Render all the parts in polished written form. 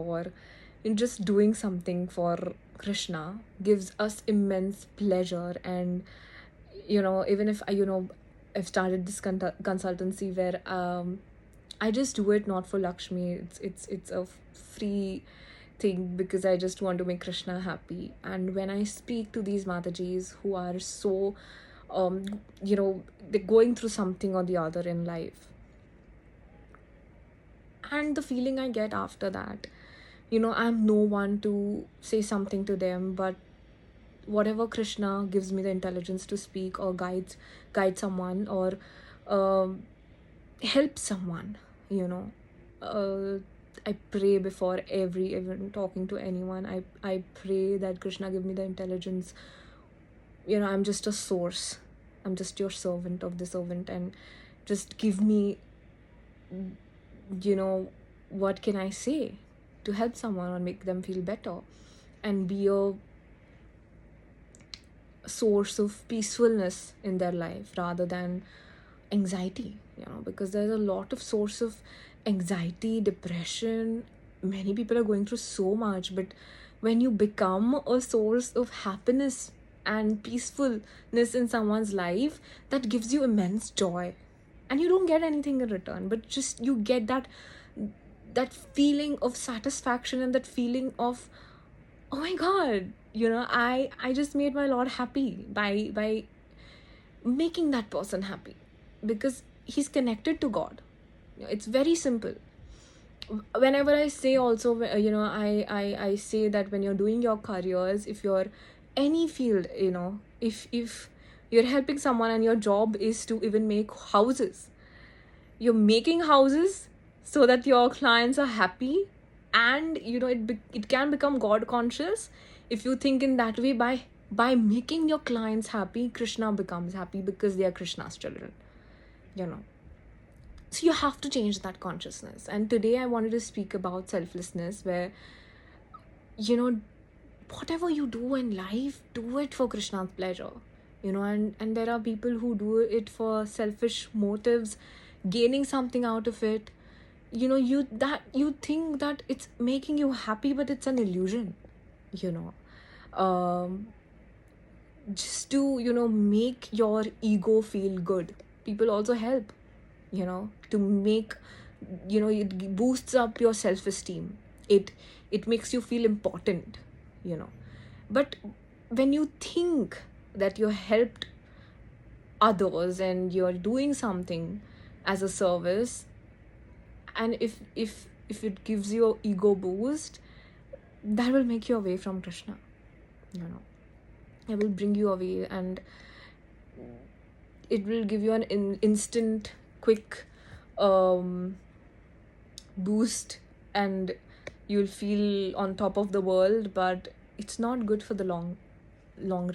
or in just doing something for Krishna gives us immense pleasure. And even if I've started this consultancy where I just do it not for Lakshmi. It's a free thing because I just want to make Krishna happy. And when I speak to these Matajis who are so they're going through something or the other in life, and the feeling I get after that, I'm no one to say something to them, but whatever Krishna gives me the intelligence to speak or guide someone, or um, help someone, you know uh, I pray before every even talking to anyone. I pray that Krishna give me the intelligence. I'm just a source. I'm just your servant of the servant, and just give me, you know what can I say to help someone or make them feel better, and be a source of peacefulness in their life rather than anxiety. Because there's a lot of source of anxiety, depression. Many people are going through so much, but when you become a source of happiness and peacefulness in someone's life, that gives you immense joy. And you don't get anything in return, but just you get that feeling of satisfaction, and that feeling of, oh my god, I just made my Lord happy by making that person happy, because he's connected to God. It's very simple. Whenever I say also, I say that when you're doing your careers, if you're any field, if you're helping someone and your job is to even make houses, you're making houses so that your clients are happy. And it can become God conscious if you think in that way. By making your clients happy, Krishna becomes happy because they are Krishna's children. you know so you have to change that consciousness. And today I wanted to speak about selflessness, where you know whatever you do in life, do it for Krishna's pleasure. And there are people who do it for selfish motives, gaining something out of it. You think that it's making you happy, but it's an illusion. you know um just to make your ego feel good. People also help, to make, it boosts up your self-esteem. It makes you feel important. you know but when you think that you helped others and you're doing something as a service, and if it gives you a ego boost, that will make you away from Krishna. you know it will bring you away, and it will give you an instant quick um boost, and you'll feel on top of the world. But it's not good for the long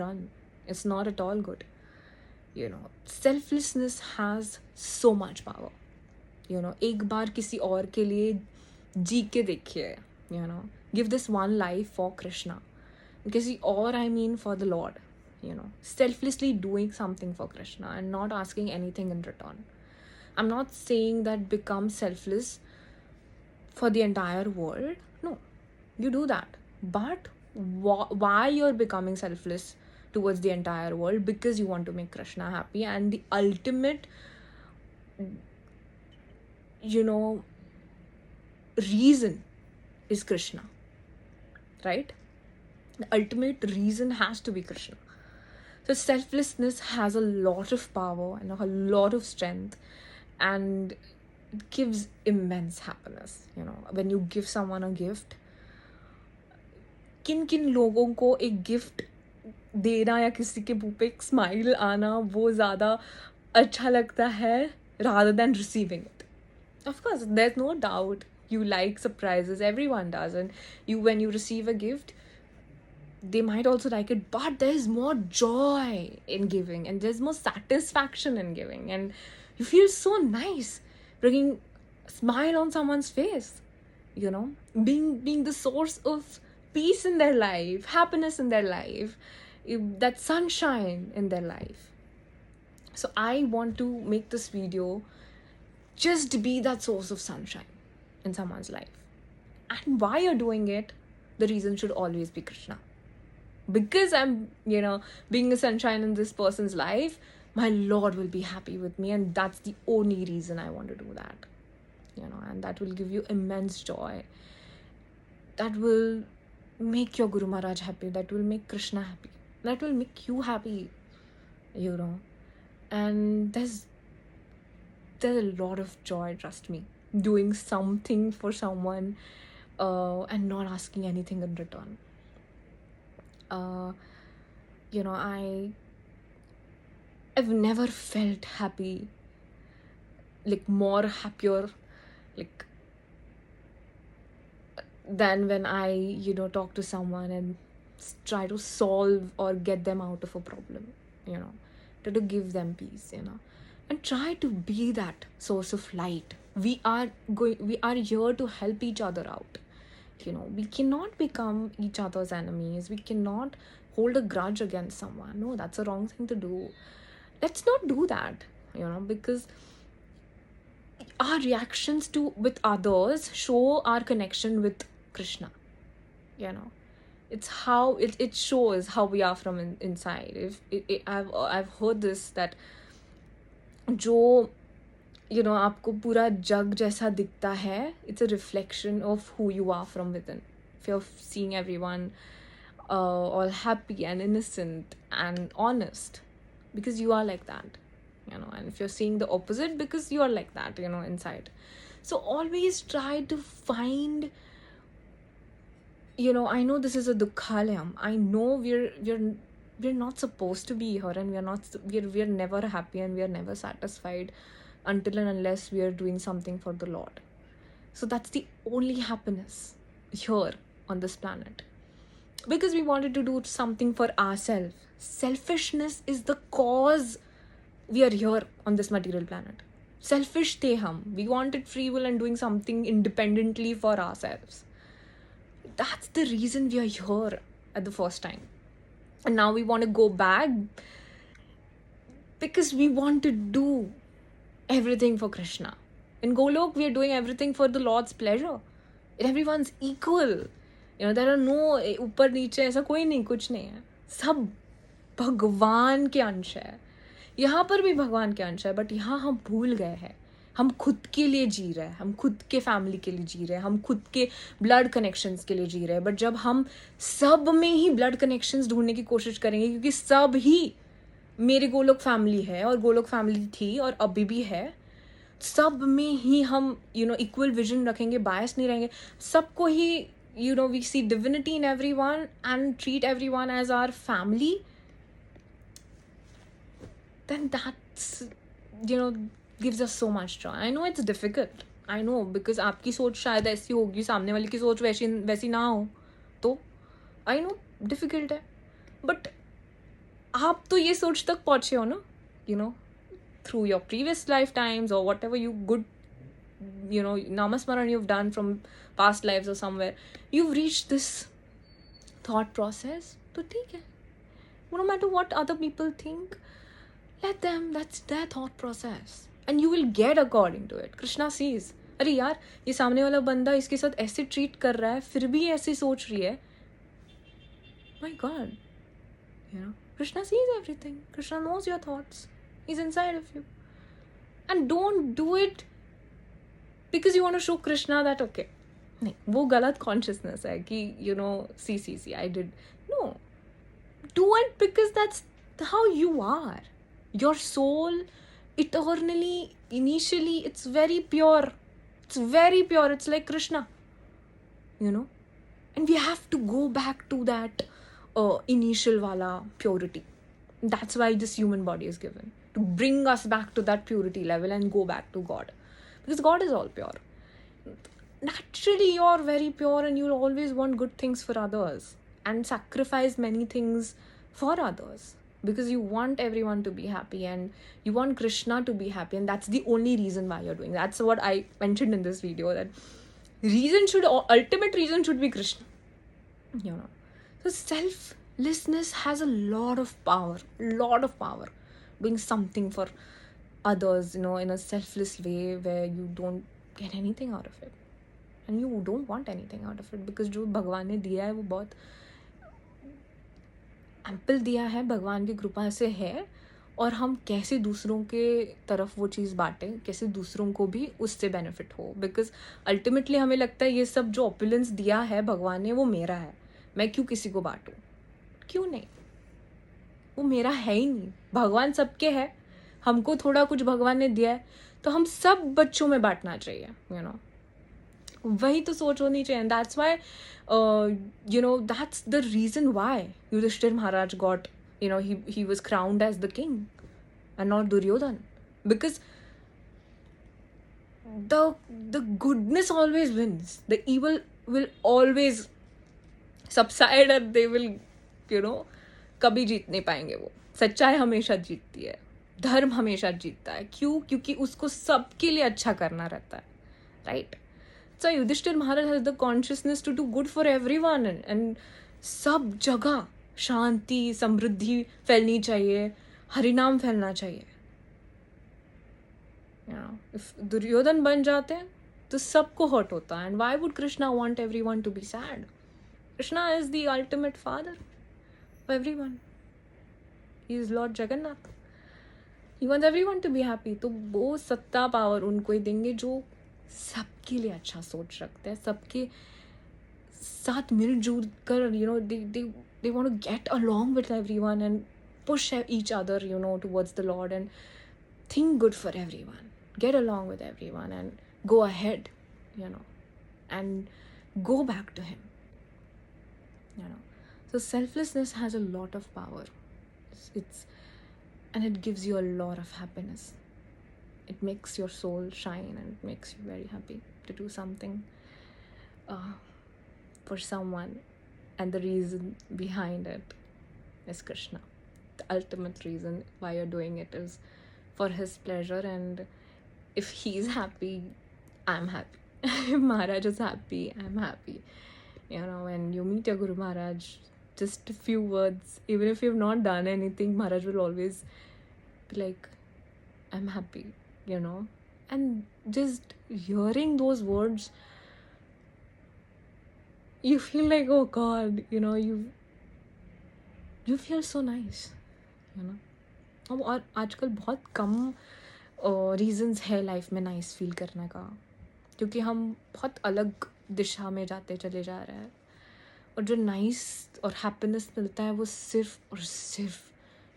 run. It's not at all good. Selflessness has so much power. एक बार किसी और के लिए जी के देखिए. Give this one life for Krishna. किसी और, I mean for the Lord. Selflessly doing something for Krishna and not asking anything in return. I'm not saying that become selfless for the entire world. No, you do that. But why you're becoming selfless towards the entire world? Because you want to make Krishna happy, and the ultimate reason is Krishna, right? The ultimate reason has to be Krishna. So selflessness has a lot of power and a lot of strength, and it gives immense happiness. When you give someone a gift, किन लोगों को एक gift देना या किसी के मुंह पे एक स्माइल आना वो ज़्यादा अच्छा लगता है rather than receiving it. Of course, there's no doubt you like surprises. Everyone does. And when you receive a gift, they might also like it, but there's more joy in giving, and there's more satisfaction in giving, and you feel so nice bringing a smile on someone's face, being the source of peace in their life, happiness in their life, that sunshine in their life. So I want to make this video just be that source of sunshine in someone's life. and why you're doing it, the reason should always be Krishna. Because I'm, being a sunshine in this person's life, my Lord will be happy with me, and that's the only reason I want to do that. And that will give you immense joy. That will make your Guru Maharaj happy. That will make Krishna happy. That will make you happy. And there's a lot of joy, trust me, doing something for someone and not asking anything in return. I've never felt happy, like more happier, like than when I, talk to someone and try to solve or get them out of a problem, try to give them peace, and try to be that source of light. We are here to help each other out. We cannot become each other's enemies. We cannot hold a grudge against someone. No, that's a wrong thing to do. Let's not do that, because our reactions with others show our connection with Krishna. It's how it shows how we are from inside. I've heard this, that जो आपको पूरा जग जैसा दिखता है, it's a reflection of who you are from within. If you're seeing everyone all happy and innocent and honest, because you are like that, and if you're seeing the opposite, because you are like that, inside. So always try to find, I know this is a dukhalayam. I know we're not supposed to be here, and we're never happy, and we're never satisfied until and unless we are doing something for the Lord. So that's the only happiness here on this planet, because we wanted to do something for ourselves. Selfishness is the cause we are here on this material planet. Selfish the hum. We wanted free will and doing something independently for ourselves. That's the reason we are here at the first time. And now we want to go back because we want to do everything for Krishna. In Golok, we are doing everything for the Lord's pleasure. Everyone's equal. There are no ऊपर नीचे, ऐसा कोई नहीं, कुछ नहीं है. सब भगवान के अंश है. यहाँ पर भी भगवान के अंश है, बट यहाँ हम भूल गए हैं. हम खुद के लिए जी रहे हैं, हम खुद के फैमिली के लिए जी रहे हैं, हम खुद के ब्लड कनेक्शंस के लिए जी रहे हैं. बट जब हम सब में ही ब्लड कनेक्शंस ढूंढने की कोशिश करेंगे, क्योंकि सब ही मेरी गोलोक फैमिली है और गोलोक फैमिली थी और अभी भी है, सब में ही हम इक्वल विजन रखेंगे, बायस नहीं रहेंगे, सबको ही we see divinity in everyone and treat everyone as our family, then that's gives us so much joy. I know it's difficult, I know, because आपकी सोच शायद ऐसी होगी, सामने वाले की सोच वैसी ना हो, तो I know difficult है, but आप तो ये सोच तक पहुँचे हो ना, through your previous lifetimes or whatever you good namasmaran you've done from past lives or somewhere, you've reached this thought process. तो ठीक है, no matter what other people think, let them, that's their thought process, and you will get according to it. Krishna sees, अरे यार ये सामने वाला बंदा इसके साथ ऐसे ट्रीट कर रहा है, फिर भी ऐसे सोच रही है. My God, Krishna sees everything. Krishna knows your thoughts. He's inside of you. And don't do it because you want to show Krishna that, okay, नहीं, वो गलत consciousness है कि see, I did. No. Do it because that's how you are. Your soul, eternally, initially, it's very pure. It's very pure. It's like Krishna. And we have to go back to that initial wala purity. That's why this human body is given, to bring us back to that purity level and go back to God, because God is all pure. Naturally you're very pure, and you'll always want good things for others and sacrifice many things for others, because you want everyone to be happy and you want Krishna to be happy, and that's the only reason why you're doing. That's what I mentioned in this video, that ultimate reason should be Krishna. So selflessness has a lot of power, doing something for others, in a selfless way where you don't get anything out of it. and you don't want anything out of it, because जो भगवान ने दिया है वो बहुत ample दिया है, भगवान की कृपा से है, और हम कैसे दूसरों के तरफ वो चीज़ बांटें, कैसे दूसरों को भी उससे बेनिफिट हो, बिकॉज अल्टीमेटली हमें लगता है ये सब जो ऑपुलेंस दिया है भगवान ने वो मेरा है, मैं क्यों किसी को बांटूं, क्यों नहीं, वो मेरा है ही नहीं, भगवान सबके है, हमको थोड़ा कुछ भगवान ने दिया है तो हम सब बच्चों में बांटना चाहिए, यू नो, वही तो सोच होनी चाहिए. And that's why that's the reason why Yudhishthira Maharaj got, he was crowned as the king and not Duryodhan, because the goodness always wins, the evil will always subside and they will, कभी जीत नहीं पाएंगे. वो सच्चाई हमेशा जीतती है, धर्म हमेशा जीतता है. क्यों? क्योंकि उसको सबके लिए अच्छा करना रहता है, right? So Yudhishthir Maharaj has the consciousness to do good for everyone, and सब जगह शांति समृद्धि फैलनी चाहिए, हरिनाम फैलना चाहिए. If दुर्योधन बन जाते हैं तो सबको हर्ट होता है. And why would Krishna want everyone to be sad? Krishna is the ultimate father of everyone. He is Lord Jagannath. He wants everyone to be happy. तो वो सत्ता पावर उनको ही देंगे जो सबके लिए अच्छा सोच रखते हैं, सबके साथ मिलजुल कर, they want to get along with everyone and push each other, towards the Lord, and think good for everyone, get along with everyone and go ahead, and go back to him, So selflessness has a lot of power. And it gives you a lot of happiness. It makes your soul shine and it makes you very happy to do something for someone. And the reason behind it is Krishna. The ultimate reason why you're doing it is for his pleasure. And if he's happy, I'm happy. If Maharaj is happy, I'm happy. When you meet your Guru Maharaj, just a few words, even if you've not done anything, Maharaj will always be like, I'm happy, And just hearing those words, you feel like, oh God, you feel so nice, और आजकल बहुत कम reasons है life में nice feel करने का, क्योंकि हम बहुत अलग दिशा में जाते चले जा रहे हैं. और जो नाइस और हैप्पीनेस मिलता है वो सिर्फ और सिर्फ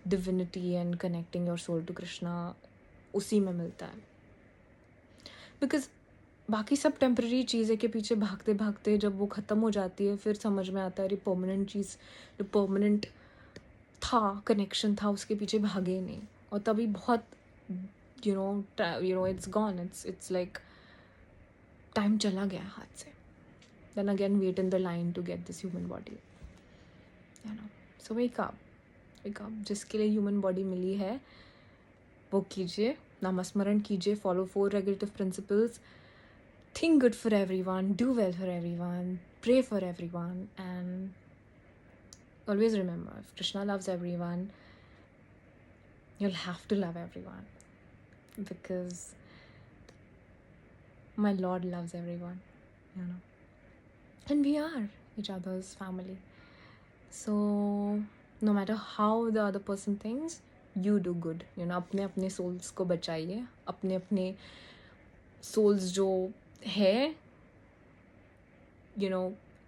divinity and connecting your soul to Krishna, उसी में मिलता है. बिकॉज बाकी सब टेम्पररी चीज़ें के पीछे भागते भागते जब वो ख़त्म हो जाती है, फिर समझ में आता है ये परमानेंट चीज़, जो परमानेंट था, कनेक्शन था, उसके पीछे भागे नहीं. और तभी बहुत it's gone, it's like time चला गया हाथ से. Then again wait in the line to get this human body, So wake up. जिसके लिए human body मिली है वो कीजिए, नामस्मरण कीजिए, follow 4 regulative principles, think good for everyone, do well for everyone, pray for everyone, and always remember, if Krishna loves everyone, you'll have to love everyone, because my Lord loves everyone, and we are each other's family. So no matter how the other person thinks, you do good. अपने अपने souls को बचाइए, अपने अपने souls जो है,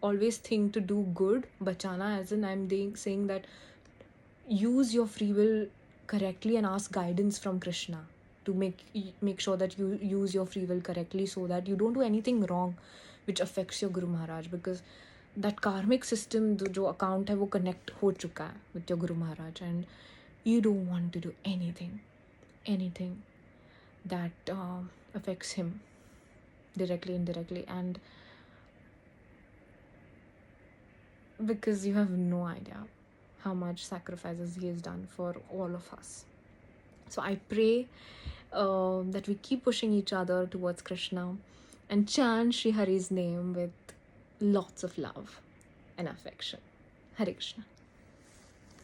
always think to do good. बचाना, as in I'm saying that use your free will correctly and ask guidance from Krishna to make sure that you use your free will correctly, so that you don't do anything wrong which affects your Guru Maharaj, because that karmic system, जो account है वो connect हो चुका है with your Guru Maharaj, and you don't want to do anything that affects him directly, indirectly, and because you have no idea how much sacrifices he has done for all of us. So I pray that we keep pushing each other towards Krishna and chant Sri Hari's name with lots of love and affection. Hare Krishna.